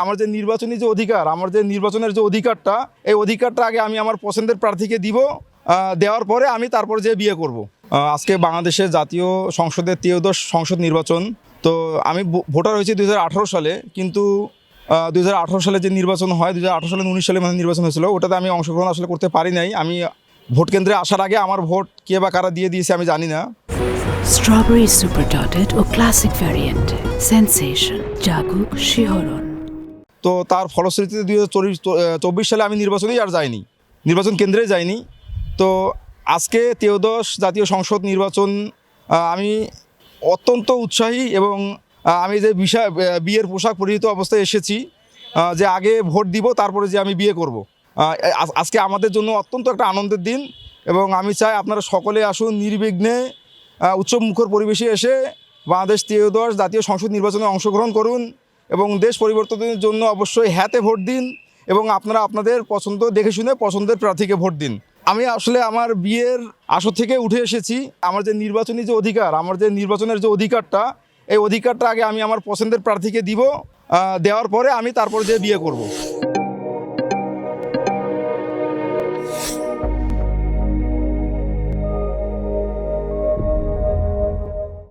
আমার যে নির্বাচনী যে অধিকার, আমার যে নির্বাচনের যে অধিকারটা, এই অধিকারটা আগে আমি আমার পছন্দের প্রার্থীকে দিব। দেওয়ার পরে আমি তারপর যে বিয়ে করব। আজকে বাংলাদেশের জাতীয় সংসদের ত্রয়োদশ সংসদ নির্বাচন। তো আমি ভোটার হয়েছি 2018 সালে, কিন্তু 2018 সালে যে নির্বাচন হয়, 2018 সালে 19 সালে মানে নির্বাচন হয়েছিল, ওটাতে আমি অংশগ্রহণ আসলে করতে পারি নাই। আমি ভোট কেন্দ্রে আসার আগে আমার ভোট কে বা কারা দিয়ে দিয়েছে আমি জানি না। স্ট্রবেরি সুপার ডটেড ও ক্লাসিক ভ্যারিয়েন্টে সেন্সেশন জাগুক শিহরণ। তো তার ফলশ্রুতিতে 2024 সালে আমি নির্বাচনেই আর যাইনি, নির্বাচন কেন্দ্রে যাইনি। তো আজকে ত্রয়োদশ জাতীয় সংসদ নির্বাচন আমি অত্যন্ত উৎসাহী, এবং আমি যে বিয়ের পোশাক পরিহিত অবস্থায় এসেছি, যে আগে ভোট দিব তারপরে যে আমি বিয়ে করব। আজকে আমাদের জন্য অত্যন্ত একটা আনন্দের দিন, এবং আমি চাই আপনারা সকলে আসুন নির্বিঘ্নে উৎসবমুখর পরিবেশে এসে বাংলাদেশ ত্রয়োদশ জাতীয় সংসদ নির্বাচনে অংশগ্রহণ করুন, এবং দেশ পরিবর্তনের জন্য অবশ্যই হ্যাঁতে ভোট দিন, এবং আপনারা আপনাদের পছন্দ দেখে শুনে পছন্দের প্রার্থীকে ভোট দিন। আমি আসলে আমার বিয়ের আসর থেকে উঠে এসেছি। আমার যে নির্বাচনী যে অধিকার, আমার যে নির্বাচনের যে অধিকারটা, এই অধিকারটা আগে আমি আমার পছন্দের প্রার্থীকে দিব। দেওয়ার পরে আমি তারপর যে বিয়ে করব।